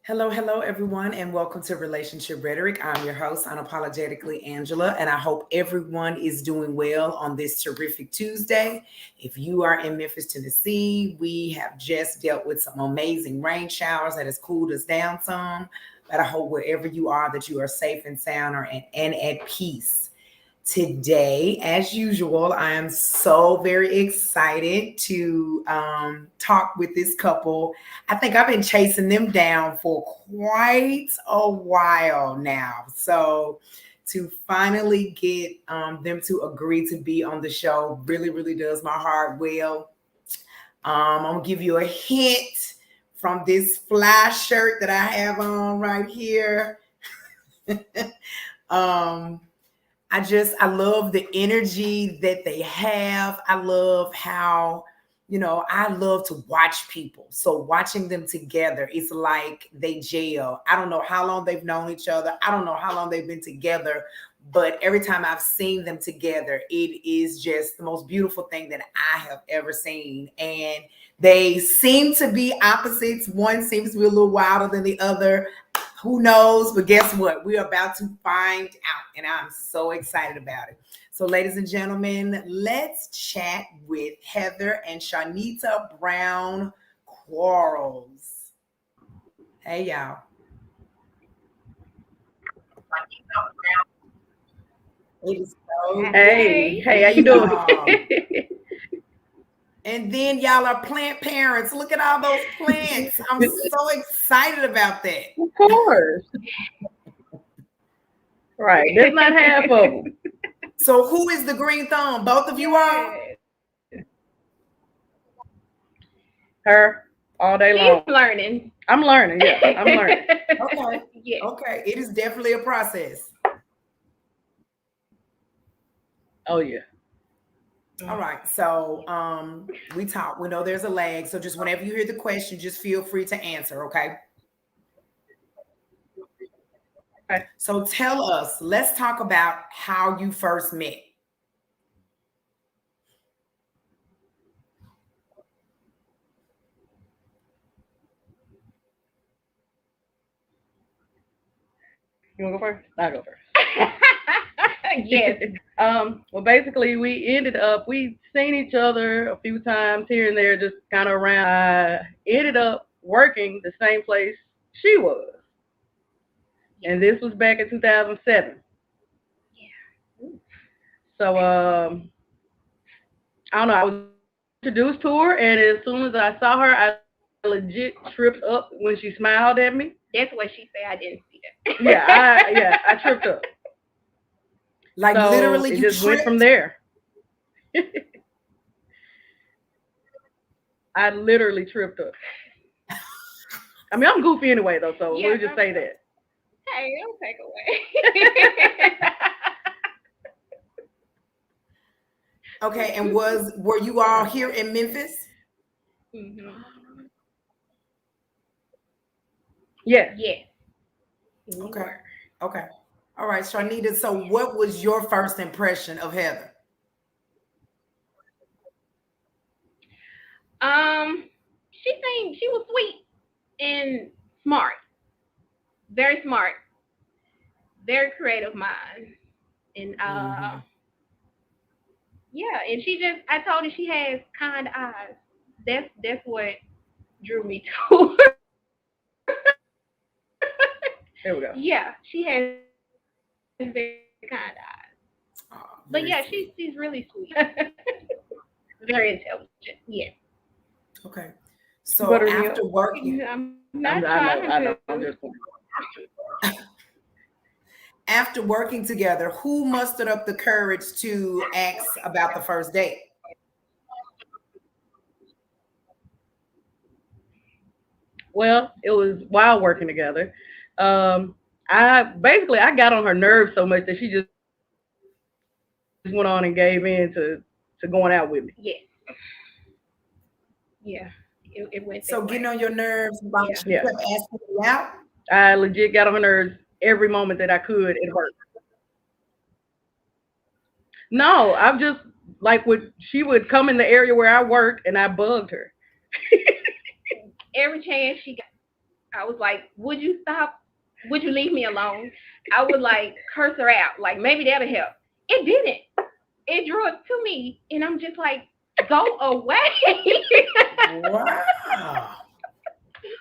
Hello, hello, everyone, and welcome to Relationship Rhetoric. I'm your host, Unapologetically Angela, and I hope everyone is doing well on this terrific Tuesday. If you are in Memphis, Tennessee, we have just dealt with some amazing rain showers that has cooled us down some. But I hope wherever you are that you are safe and sound and at peace. Today, as usual, I am so very excited to talk with this couple. I think I've been chasing them down for quite a while now. So, to finally get them to agree to be on the show really, really does my heart well. I'm going to give you a hint from this fly shirt that I have on right here. um, I love the energy that they have. I love how, I love to watch people. So watching them together, it's like they gel. I don't know how long they've known each other. I don't know how long they've been together, but every time I've seen them together, it is just the most beautiful thing that I have ever seen. And they seem to be opposites. One seems to be a little wilder than the other. Who knows? But guess what? We're about to find out, and I'm so excited about it. So, ladies and gentlemen, let's chat with Heather and Shawnita Brown Quarles. Hey, y'all. It is so Hey, good to how you see doing? y'all. And then y'all are plant parents. Look at all those plants. I'm so excited about that. Of course. Right. That's not half of them. So, who is the green thumb? Both of you are? Yes. Her all day He's long. learning. I'm learning. Yeah, I'm learning. Okay. Yeah. Okay. It is definitely a process. Oh yeah. All right. So we talk. We know there's a lag. So just whenever you hear the question, just feel free to answer. Okay. Okay. So tell us, let's talk about how you first met. You wanna go first? I'll go first. Yes. Well, basically, we seen each other a few times here and there, just kind of around. I ended up working the same place she was, and this was back in 2007. Yeah. So, I don't know. I was introduced to her, and as soon as I saw her, I legit tripped up when she smiled at me. That's what she said. I didn't see that. I tripped up. Like So literally, it you just went from tripped. there. I literally tripped up. I mean, I'm goofy anyway, though, so Yeah. we'll just say that. Hey, don't take away. Okay. And were you all here in Memphis? hmm Yes. Yes. We Okay. were. Okay. All right, Sharnita. So what was your first impression of Heather? She seemed she was sweet and smart. Very smart. Very creative mind. And Mm-hmm. yeah, and she just I told her she has kind eyes. That's what drew me to her. There we go. Yeah, she has very kind eyes. But yeah, Oh, she's very really sweet. sweet. Very intelligent. Yeah. Okay. You So butter me up. after working, I'm not I trying know. to. I'm just. after working together, who mustered up the courage to ask about the first date? Well, it was while working together. Um, I got on her nerves so much that she just went on and gave in to going out with me. Yes. Yeah. It went So that getting way. on your nerves while Yeah. she Yeah, kept asking you out. I legit got on her nerves every moment that I could at work. No, I'm just like would she would come in the area where I work and I bugged her. Every chance she got. I was like, would you stop? Would you leave me alone? I would like curse her out. Like maybe that'll help. It didn't. It drew it to me. And I'm just like, go away. Wow.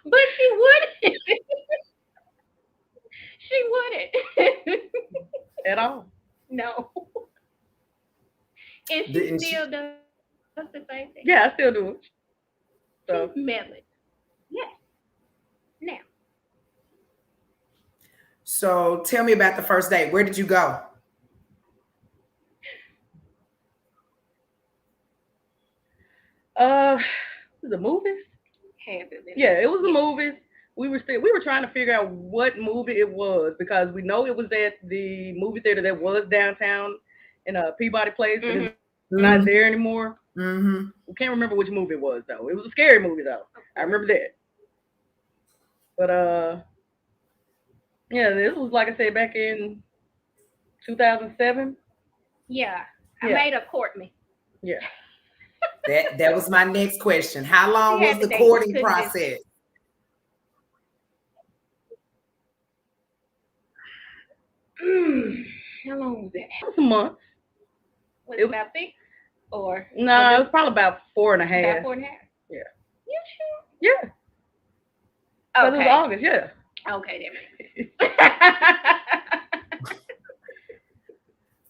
But she wouldn't. She wouldn't. At all. No. And she Didn't she? still does the same thing. Yeah, I still do it. She's So meddling. Yes. Now. So tell me about the first date. Where did you go? uh the movies? Habit. Yeah, it was the Yeah. movies. We were trying to figure out what movie it was because we know it was at the movie theater that was downtown in a Peabody Place, but it's Mm-hmm. not Mm-hmm. there anymore. Mm-hmm. We can't remember which movie it was though. It was a scary movie though. Of I course. remember that. But yeah, this was like I said back in 2007. Yeah. I Yeah, made her court me. yeah. That was my next question. How She long was had to the date. She courting couldn't just. process? How long was that? It was a month. Was It it was about 6? Or was no, it was it probably about four and a about half. 4.5? Yeah, You yeah. sure? Because it was Okay. August. Yeah. Okay, that makes sense.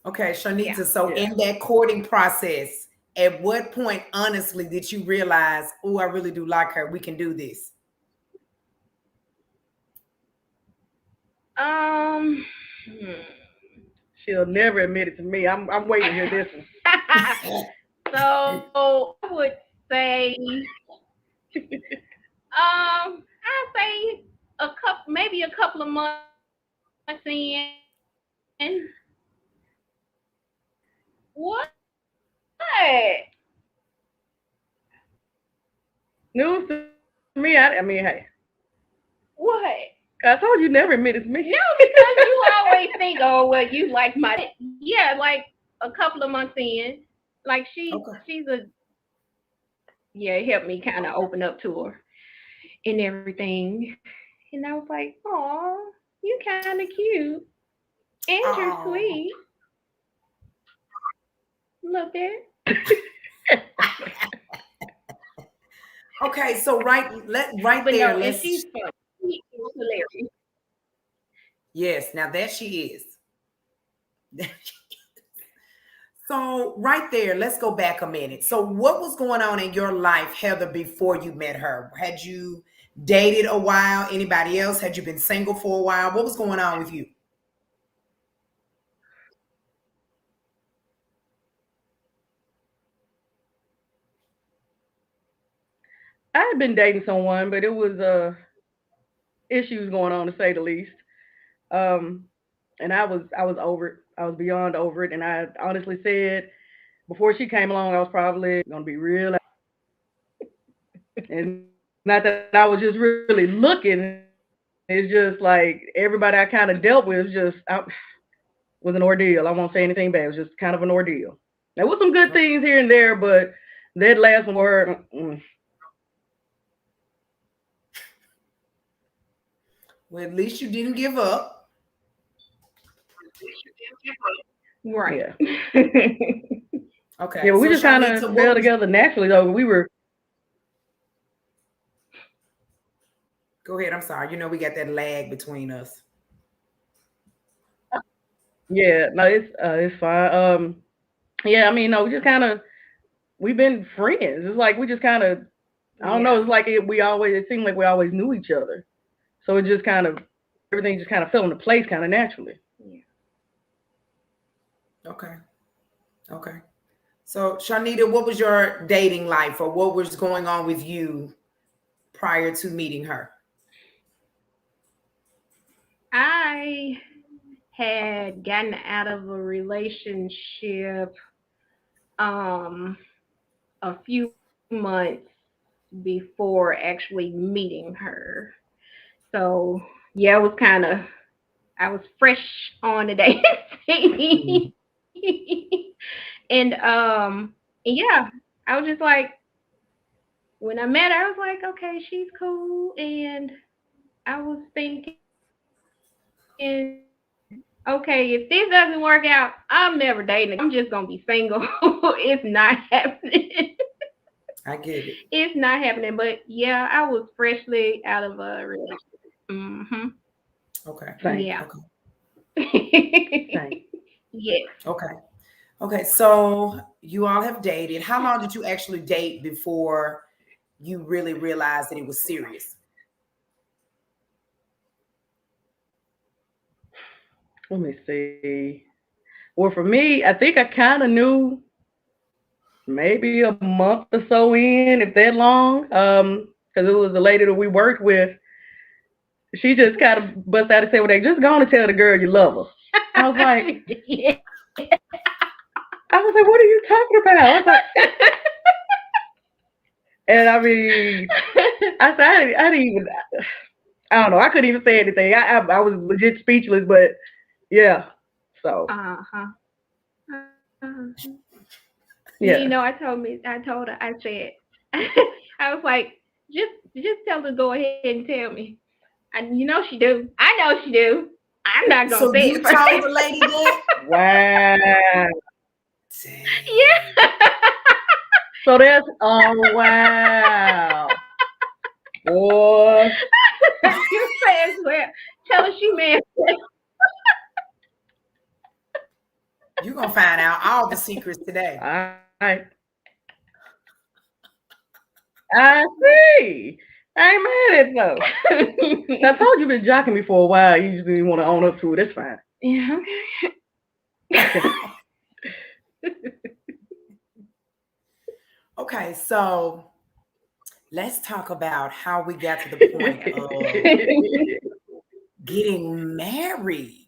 Okay, Yeah. Shawnita. So Yeah. in that courting process, at what point, honestly, did you realize, oh, I really do like her? We can do this. Um. hmm. She'll never admit it to me. I'm waiting to hear this one. So I would say, I'd say maybe a couple of months in. What? News to me. I mean, hey, What? I told you never admitted to No, me. because you always think, oh, well, you like my. Yeah, like a couple of months in, like Okay. she's a yeah, it helped me kind of open up to her and everything. And I was like, oh, you kind of cute and you're Oh. sweet. Look there. Okay, so right But there, no, and let's she's funny. She is hilarious. yes, now that she is. So right there, let's go back a minute. So what was going on in your life, Heather, before you met her? Had you dated a while? Anybody else? Had you been single for a while? What was going on with you? I had been dating someone, but it was issues going on to say the least. Um, and I was over it. I was beyond over it, and I honestly said before she came along, I was probably gonna be real. And not that I was just really looking. It's just like everybody I kind of dealt with was an ordeal. I won't say anything bad. It was just kind of an ordeal. There was some good things here and there, but that last one were Well, at least you didn't give up. Right. yeah. Okay, Yeah, but we so just kind Shawnita, of what fell was? together naturally, though. We were, Go ahead. I'm sorry. You know we got that lag between us. yeah, no, it's fine. Yeah, I mean, no, we just kind of, we've been friends. It's like we just kind of, I don't know, Yeah. it's like it seemed like we always knew each other. So it just kind of, everything just kind of fell into place kind of naturally. Yeah. Okay. Okay. So Shawnita, what was your dating life, or what was going on with you prior to meeting her? I had gotten out of a relationship um a few months before actually meeting her. So yeah, it was kind of I was fresh on the dating Mhm. scene. And yeah, I was just like when I met her, I was like, okay, she's cool and I was thinking, okay, if this doesn't work out, I'm never dating again. I'm just gonna be single. It's not happening. I get it. It's not happening. But yeah, I was freshly out of a relationship. Mhm. Okay. Same. Yeah. Okay. Same. Yes. Okay. Okay. So you all have dated. How long did you actually date before you really realized that it was serious? Let me see. Well, for me, I think I kind of knew maybe a month or so in, if that long. Because it was the lady that we worked with. She just kind of bust out and said, "Well, they just going to tell the girl you love her." I was like, Yeah. "What are you talking about?" I was like, and I mean, I said, I didn't even, I don't know, I couldn't even say anything. I was legit speechless, but yeah. So Uh-huh. Uh-huh. yeah. I told her, I said, I was like, just tell her to go ahead and tell me. And she do. I know she do. I'm not gonna So say it you first. told the lady that? Wow. Dang. Yeah. So that's oh wow, boy. You say as well. Tell her she man. You're gonna find out all the secrets today. I I see. I ain't mad at though. I told you been jocking me for a while. You just didn't want to own up to it. That's fine. Yeah. Okay, so let's talk about how we got to the point of getting married.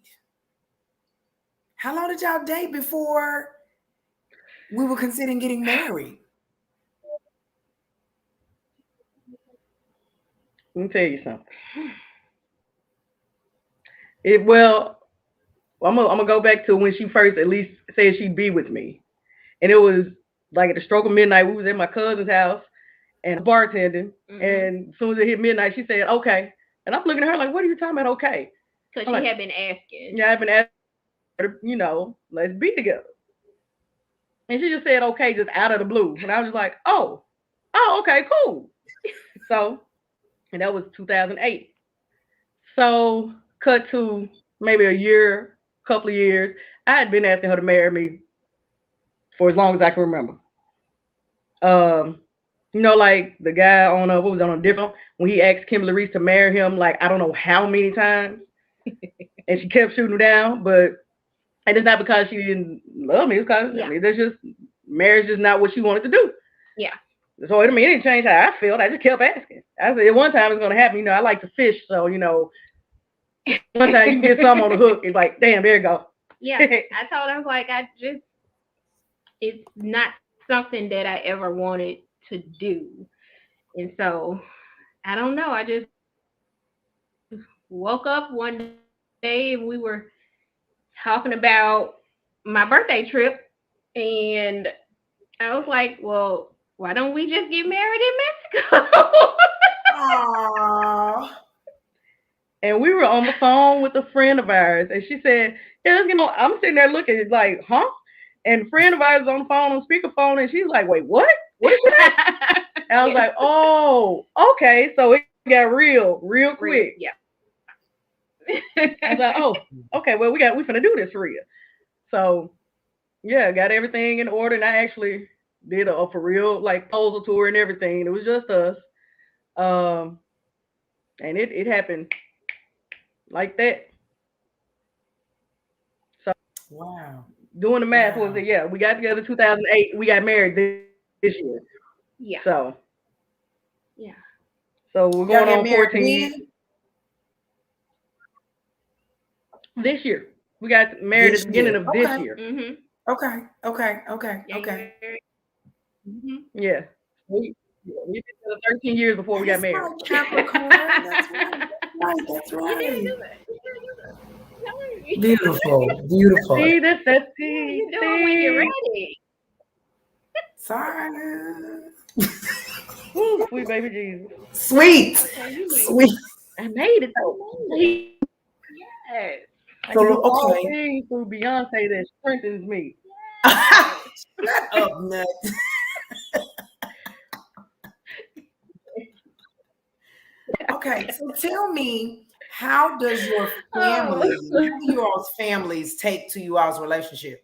How long did y'all date before we were considering getting married? Let me tell you something. I'm gonna go back to when she first at least said she'd be with me, and it was like at the stroke of midnight. We was at my cousin's house, and I was bartending, Mhm. and as soon as it hit midnight, she said, "Okay," and I'm looking at her like, "What are you talking about? Okay?" Because I'm she like, had been asking. "Yeah, I've been asking her, let's be together," and she just said, "Okay," just out of the blue, and I was just like, "Oh, okay, cool." So, and that was 2008. So, cut to maybe a year, couple of years. I had been asking her to marry me for as long as I can remember. Um, like the guy on what was on a different when he asked Kimberly Reese to marry him, like I don't know how many times, and she kept shooting him down. But and it's not because she didn't love me; it's because Yeah. I mean, there's just marriage is not what she wanted to do. Yeah. So it didn't change how I felt. I just kept asking. I said, at one time it's gonna happen. I like to fish, so one time you can get some on the hook. It's like, damn, there you go. Yeah. I told her, I was like, it's not something that I ever wanted to do. And so, I don't know. I just woke up one day and we were talking about my birthday trip. And I was like, well, why don't we just get married in Mexico? Aww. And we were on the phone with a friend of ours, and she said, "Yeah, let's get on." I'm sitting there looking, it's like, huh? And a friend of ours is on the phone on speakerphone, and she's like, "Wait, what? What is that?" And I was like, "Oh, okay." So it got real quick. Yeah. I was like, "Oh, okay. Well, we finna do this for real." So yeah, got everything in order, and I actually did a for real like proposal tour and everything. It was just us, um, and it happened like that. So Wow. doing the math was Wow. it? Yeah, we got together 2008. We got married this year. Yeah. So Yeah. so we're Y'all going get on married 14 years when? this year. We got married at This the beginning year. of this Okay. year. Mhm. Okay. Okay. Okay. Okay. January. Mhm. Yeah, we been together 13 years before we got That's married. right, Capricorn. That's right. That's right. That's You did right. good. You did good. Beautiful. Beautiful. See, that's Yeah, tea. you do it when you're See, ready. Sorry. ooh, sweet baby Jesus. Sweet. Okay, you wait. Sweet. I made it though. Yes. I can do So all okay. things through Beyonce that strengthens me. Yes. Shut up, nut. Okay, so tell me, how does your Oh. family, how do your all's families take to you all's relationship?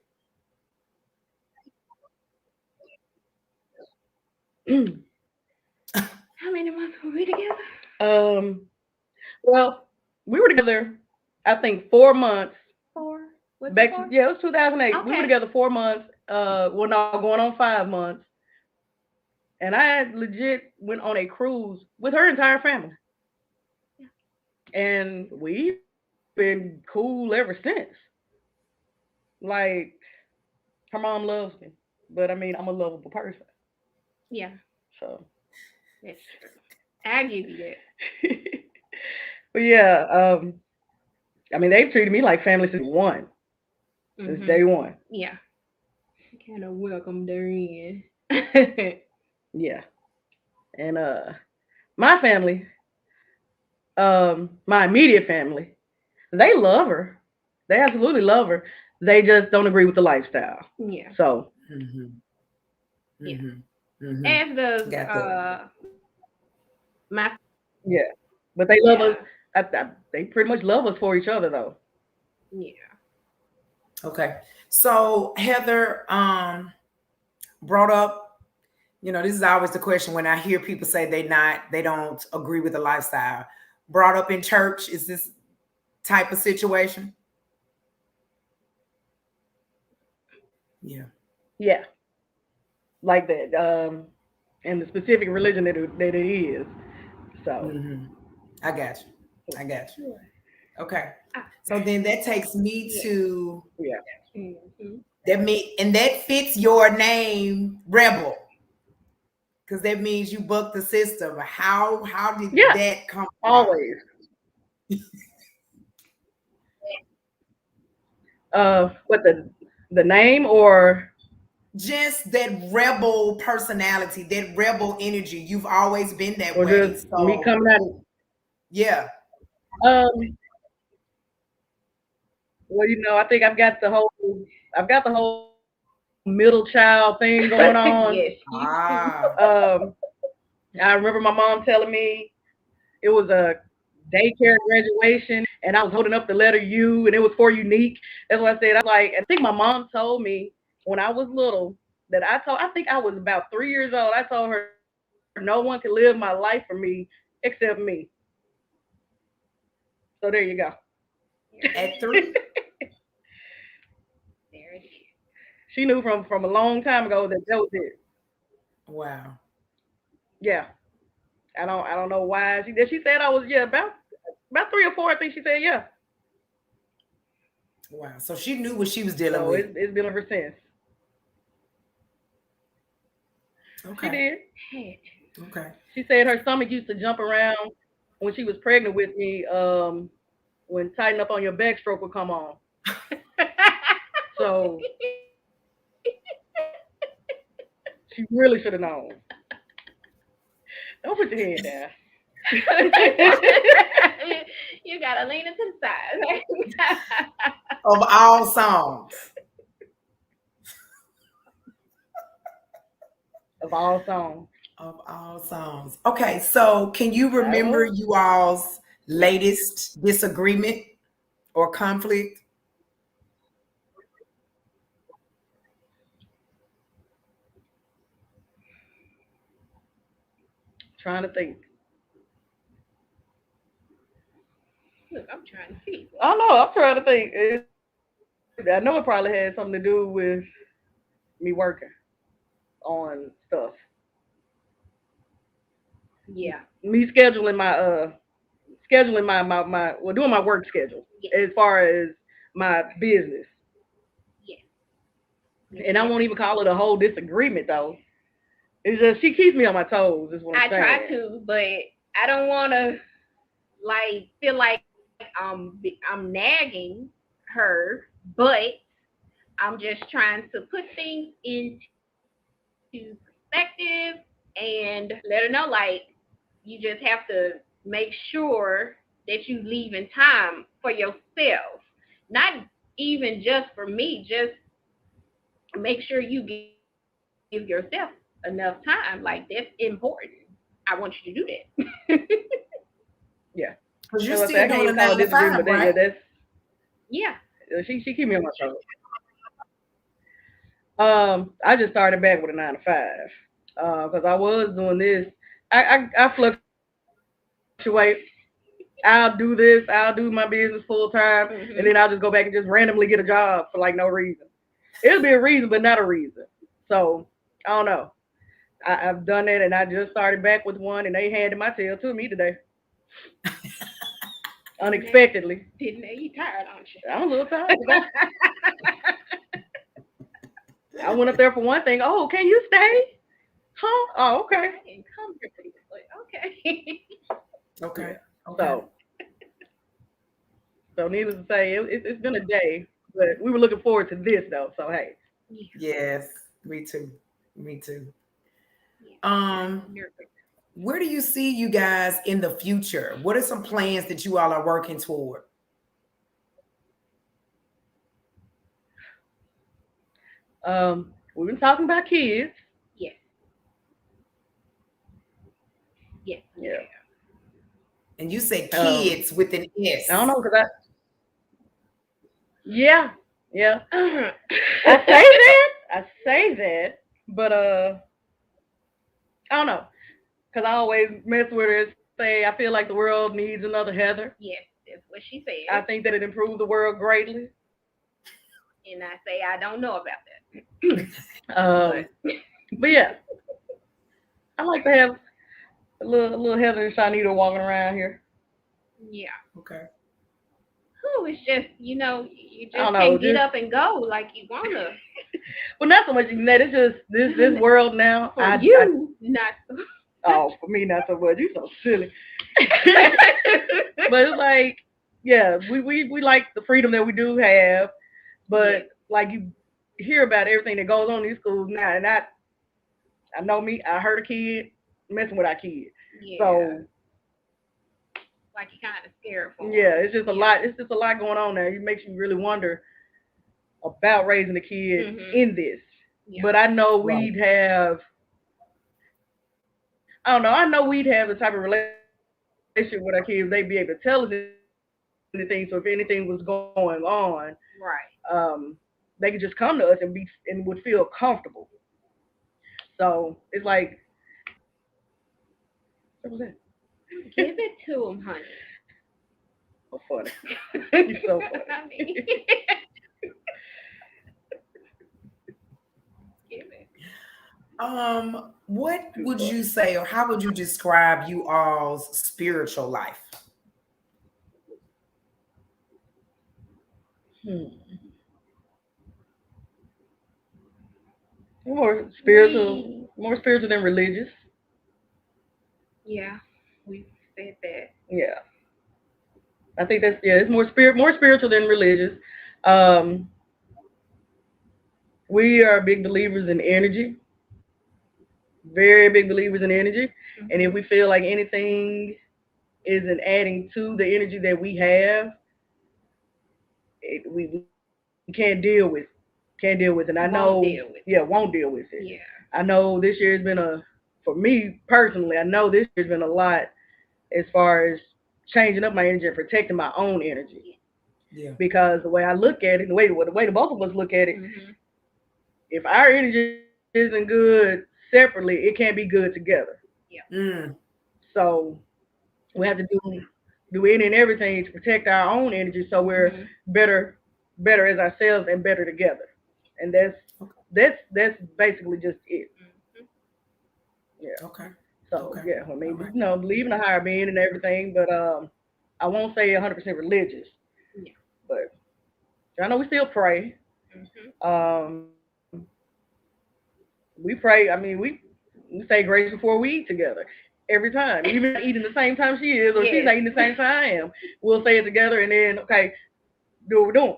How many months were we together? um, well, we were together, I think 4 months. 4. Was it Back, 4? yeah, it was 2008. We were Okay. together 4 months. Well, now going on 5 months, and I had legit went on a cruise with her entire family, and we've been cool ever since. Like her mom loves me, but I mean I'm a lovable person, Yeah, so. that's true. I give you that. But yeah, I mean they've treated me like family since day Mhm. one. Yeah. Kind of welcomed her in. Yeah, and my family, my immediate family, they love her. They absolutely love her. They just don't agree with the lifestyle. Yeah. So Mm-hmm. Yeah. Mm-hmm. Mm-hmm. As does Got that. my yeah, but they love us. yeah. They pretty much love us for each other though. Yeah. Okay. So Heather brought up, this is always the question when I hear people say they don't agree with the lifestyle. Brought up in church, is this type of situation? Yeah. Yeah, like that. And the specific religion that it is. So Mm-hmm. I got you. I got yeah, you. Okay. Ah, So then that takes me yeah. to yeah. Mhm. that fits your name, Rebel, because that means you bucked the system. How did Yeah, that come about? always. What the name or Just that rebel personality, that rebel energy. You've always been that way. just me So coming out? yeah. Um, well, I think I've got the whole middle child thing going on. Yes, you do. Ah. Um, I remember my mom telling me it was a daycare graduation, and I was holding up the letter U, and it was for unique. That's what I said. I was like, I think my mom told me when I was little that I think I was about 3 years old. I told her no one can live my life for me except me. So there you go. There it At is. 3? There it is. She knew from a long time ago that was it. Wow. Yeah. I don't know why she said I was, yeah, about 3 or 4. I think she said, yeah. Wow. So she knew what she was dealing So with. it's been ever since. She Okay. did. Had Okay. She said her stomach used to jump around when she was pregnant with me. When tighten up on your backstroke would come on. So she really should have known. Don't put your head down. you gotta lean it to the side. Of all songs. Of all songs. Of all songs. Okay. So can you That remember was. you all's latest disagreement or conflict? Trying to think. Look, I'm trying to see. I don't know. I'm trying to think. I know it probably had something to do with me working on stuff. Yeah. Me scheduling my well, doing my work schedule Yes. as far as my business. Yes. And I Yes. won't even call it a whole disagreement though. It's just she keeps me on my toes. Is what I'm I try saying. to, but I don't want to like feel like I'm nagging her, but I'm just trying to put things into perspective and let her know like you just have to make sure. that you leaving time for yourself. Not even just for me, just make sure you give yourself enough time. Like that's important. I want you to do that. Yeah. Because you're So I say still I can't doing a even call nine it to disagreement, five, but then yeah, right? that's Yeah. she keep me on my toes. I just started back with a 9 to 5. Because I was doing this. I fluctuate. I'll do this. I'll do my business full time, and then I'll just go back and just Mhm. randomly get a job for like no reason. It'll be a reason, but not a reason. So I don't know. I've done that, and I just started back with one, and they handed my tail to me today, Didn't they? unexpectedly. Didn't they? You tired, aren't I'm a little tired. 'Cause I went up there for one thing. Oh, can you stay? Huh? Oh, you? okay. I didn't come here for this. Like, okay. Okay. Yeah. Okay. So needless to say, it's been a day, but we were looking forward to this though. So hey, Yeah. Yes, me too. Me too. Yeah. Um, I'm nervous. where do you see you guys in the future? What are some plans that you all are working toward? we've been talking about kids. Yes. Yes, we Yeah. have. And you say Um, kids with an I don't S. know because I yeah yeah Uh-huh. I say that but I don't know because I always mess with her and say I feel like the world needs another Heather. Yes, that's what she I said. think that it improved the world greatly. And I say I don't know about that. Um, But but yeah, I like to have a little Heather and Shawnita walking around here. yeah. Okay. Who is just, you I don't just know, can't get just up and go like you wanna. well, not so much even that. It's just this world now. For you, not Oh, for me not so much. You so silly. But it's like, yeah, we like the freedom that we do have, yes, but like you hear about everything that goes on in these schools now, and I know me. I heard a kid messing with our kid, yeah. so Like you kind of scared for yeah, them. it's just a Yeah. lot. It's just a lot going on there. It makes you really wonder about raising a kid Mhm. in this. Yeah. But I know Right. we'd have. I don't know. I know we'd have the type of relationship with our kids. They'd be able to tell us anything. So if anything was going on, Right. they could just come to us and would feel comfortable. So it's like, what was that? Give it to them, honey. So funny. You're so I funny. mean, give it. What Too would you funny. say, or how would you describe you all's spiritual life? Hmm. More spiritual, We, more spiritual than religious. yeah, we said that. Yeah, I think that's yeah. It's more spiritual than religious. Um, we are big believers in energy, very big believers in energy, and if Mhm. we feel like anything isn't adding to the energy that we have, we can't deal with it. And I know, Won't deal yeah, with it. won't deal with it. Yeah. I know this year's been for me personally, I know this year's been a lot as far as changing up my energy and protecting my own energy. Yeah. Yeah. Because the way I look at it, the way the both of us look at it, Mhm. if our energy isn't good separately, it can't be good together. Yeah. Mm, So we have to do any and everything to protect our own energy so we're Mhm. better better as ourselves and better together. And okay. that's basically just it. Mhm. Yeah. Okay. So Okay. yeah, I All mean, right. believe in a higher being and everything, but I won't say 100% religious, Yeah. but I know we still pray. Mhm. Um, we pray. I mean, we say grace before we eat together every time, even if we're not eating the same time she is, or she's not Yes. eating the same time I am. We'll say it together, and then okay, do what we're doing.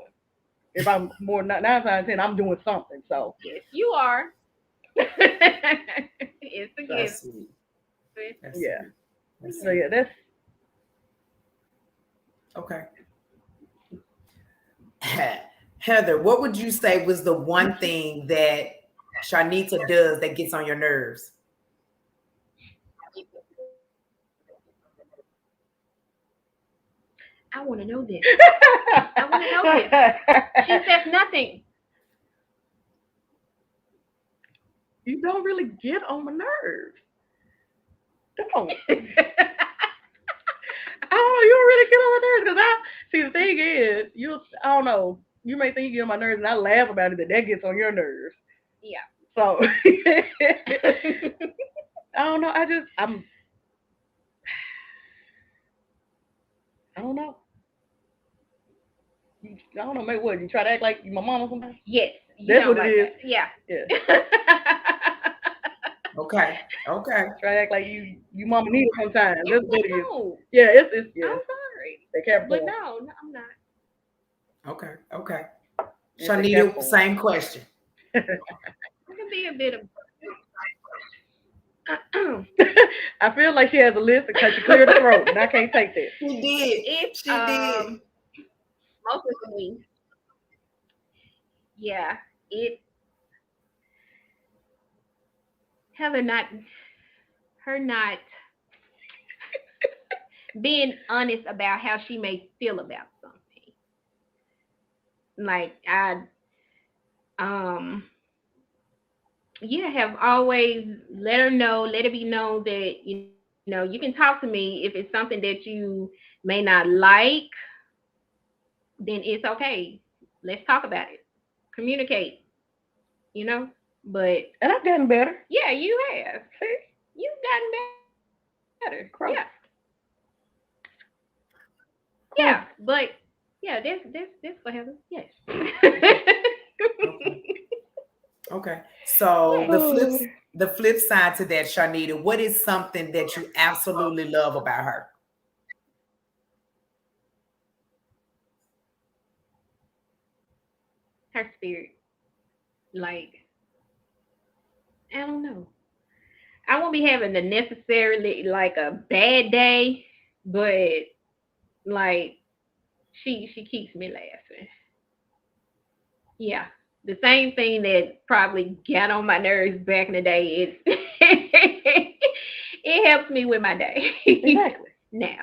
If I'm more than 9 times 10, I'm doing something. So Yes, you are. It's a so That's gift. sweet. That's yeah, sweet. That's so Yeah. yeah, sweet. Okay. Heather, what would you say was the one thing that Shawnita does that gets on your nerves? I want to know this. I want to know this. She says nothing. You don't really get on my nerves. Don't. I don't know. You don't really get on my nerves because I see the thing is I don't know. You may think you get on my nerves, and I laugh about it. That gets on your nerves. Yeah. So I don't know. I don't know. I don't know. Maybe what you try to act like my mama sometimes. Yes. You That's don't what it like is. that. Yeah. Yeah. Okay. Okay. Try to act like you mama need it sometimes. That's what it is. No. Yeah, it's yeah. I'm sorry. They But Capricorn. no, I'm not. Okay. Okay. It's a Shawnita, Capricorn. same question. I can be a bit of. I feel like she has a list because she cleared the throat, and I can't take that. She did. It's She did. mostly yeah. It Heather not being honest about how she may feel about something. Like um yeah, have always let it be known that you can talk to me if it's something that you may not like, then it's okay. Let's talk about it. Communicate, you know? But And I've gotten better. yeah, you have. See? You've gotten better. Crow. Yeah. Yeah. But yeah, this for Heather. Yes. Okay. So Yes. the flip side to that, Shawnita, what is something that you absolutely love about her? Her spirit. Like, I don't know. I won't be having a necessarily like a bad day, but like she keeps me laughing. Yeah. The same thing that probably got on my nerves back in the day. It helps me with my day. Exactly. Now.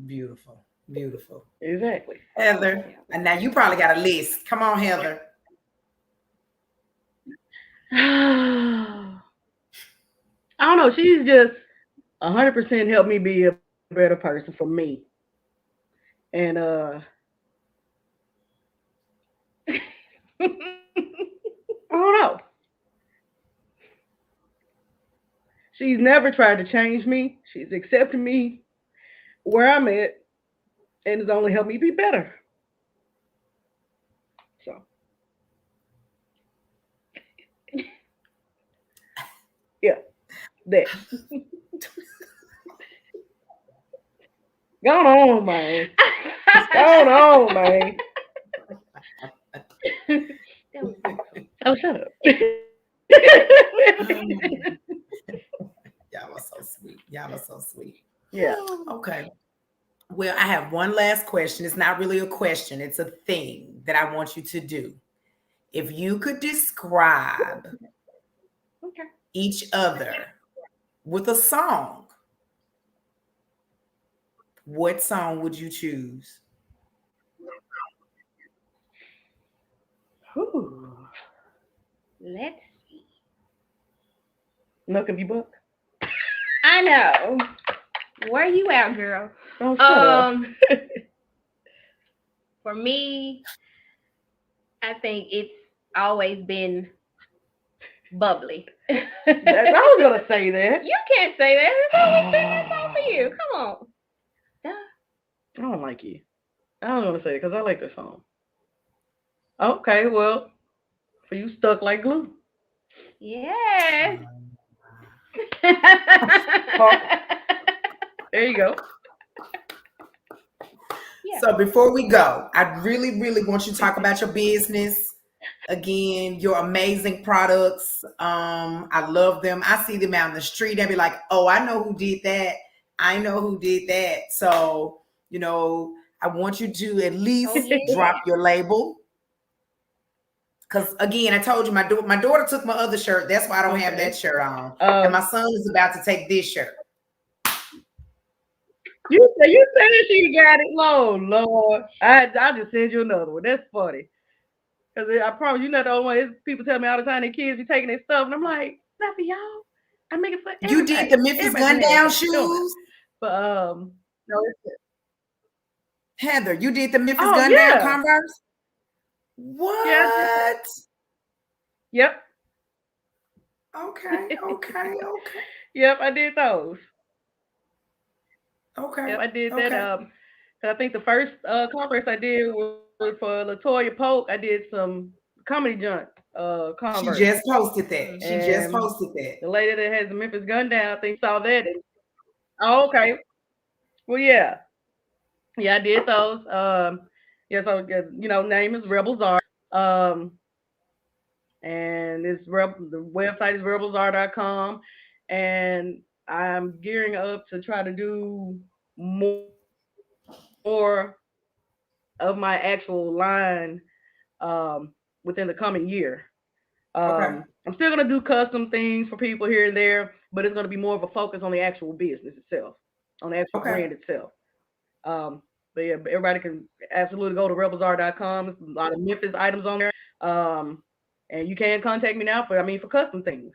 Beautiful. Beautiful. Exactly. Heather. And now you probably got a list. Come on, Heather. I don't know. She's just 100% helped me be a better person for me. And I don't know. She's never tried to change me. She's accepted me where I'm at, and it's only helped me be better. So yeah, that. Go on, man. Go on, man. Oh, shut up. Y'all are so sweet. Y'all are so sweet. Yeah. Okay. Well, I have one last question. It's not really a question, it's a thing that I want you to do. If you could describe Okay. each other with a song, what song would you choose? Ooh. Let's see. Milk of you book. I know. Where you at, girl? Oh, shut up. For me, I think it's always been bubbly. I was gonna say that. You can't say that. It's always been that song for you. Come on. I don't like you. I don't want to say it because I like the song. Okay, well, for you stuck like glue. Yes. There you go. Yeah. So before we go, I really, really want you to talk about your business. Again, your amazing products. I love them. I see them out in the street. They be like, oh, I know who did that. I know who did that. So You know, I want you to at Oh least yeah. drop your label. Because again, I told you my daughter took my other shirt. That's why I don't have Okay. that shirt on. And my Um, son is about to take this shirt. you said she got it. Lord. I just send you another one. That's funny. Cause I promise you're not the only one. It's people tell me all the time their kids be taking their stuff, and I'm like, not for y'all. I make it for You did the everybody. Memphis Everybody gun can have down something. Come on now. shoes. But no, Heather, you did the Memphis oh gun down yeah, Converse? yeah, I did that. What? Yep, Okay, okay, okay, yep, I did those. okay, Yep, I did that. okay. 'Cause I think the first Converse I did was for Latoya Polk. I did some comedy joint She Converse, just posted that. She Mm-hmm. just and posted that. the lady that has the Memphis gun down, I think saw that. And, oh, okay. Well, yeah. Yeah, I did those. Yeah, so name is Rebel Czar. And the website is rebelzar.com, and I'm gearing up to try to do more of my actual line within the coming year. Okay, I'm still gonna do custom things for people here and there, but it's gonna be more of a focus on the actual business itself, on the actual okay, brand itself. Um, but yeah, everybody can absolutely go to rebelsr.com. There's a lot of Memphis items on there. Um, and you can contact me now for custom things.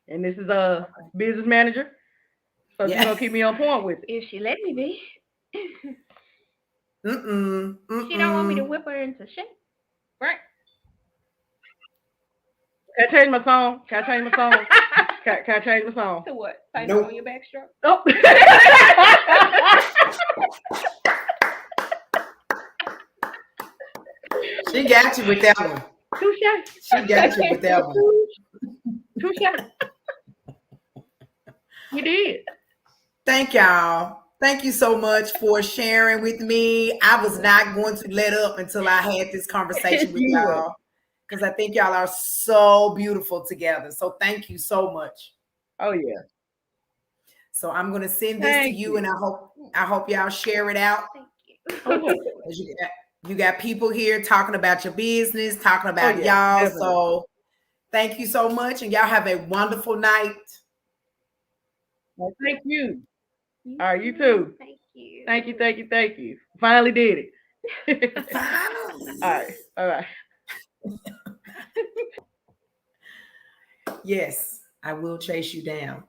And this is a business manager, so she's yeah. gonna keep me on point with it. If she let me be. Mm-mm, She don't want me to mm-mm. whip her into shape. Right. Can I change my song? Can I change my song? Can I change my song? To what? Tighten up on Nope. your backstroke? Oh. She got you with that one. Touche. She got you with that one. Touche. You did. Thank y'all. Thank you so much for sharing with me. I was not going to let up until I had this conversation with You would. y'all because I think y'all are so beautiful together. So thank you so much. Oh yeah. So I'm going to send this to Thank you, and you. I hope y'all share it out. Thank you. Oh yeah. 'Cause you got people here talking about your business, talking Oh about yeah. y'all. Definitely. So thank you so much, and y'all have a wonderful night. Well, thank you. You All right, you too. too. Thank you. Thank you, thank you, thank you. Finally did it. All Finally. right, all right. Yes, I will chase you down.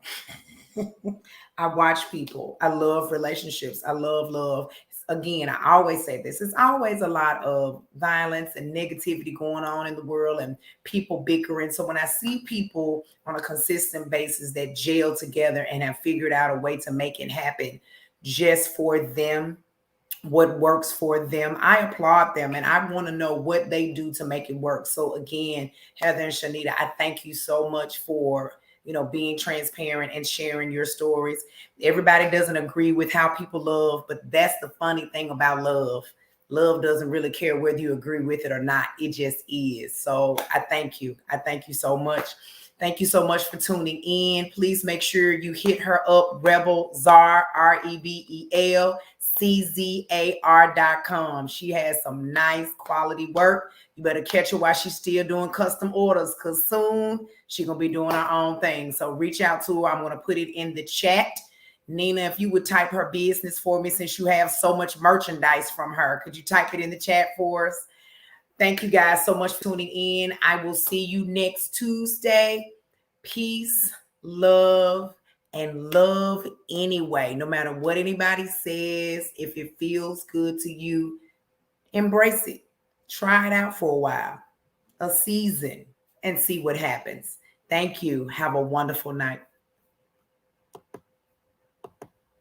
I watch people. I love relationships. I love love. Again, I always say this. It's always a lot of violence and negativity going on in the world and people bickering. So when I see people on a consistent basis that gel together and have figured out a way to make it happen just for them, what works for them, I applaud them and I want to know what they do to make it work. So again, Heather and Shawnita, I thank you so much for being transparent and sharing your stories. Everybody doesn't agree with how people love, but that's the funny thing about love. Love doesn't really care whether you agree with it or not. It just is. So I thank you. I thank you so much. Thank you so much for tuning in. Please make sure you hit her up, Rebel Czar, RebelCzar.com. She has some nice quality work. You better catch her while she's still doing custom orders because soon she's going to be doing her own thing. So reach out to her. I'm going to put it in the chat. Nina, if you would type her business for me since you have so much merchandise from her, could you type it in the chat for us? Thank you guys so much for tuning in. I will see you next Tuesday. Peace, love, and love anyway. No matter what anybody says, if it feels good to you, embrace it. Try it out for a while, a season, and see what happens. Thank you. Have a wonderful night.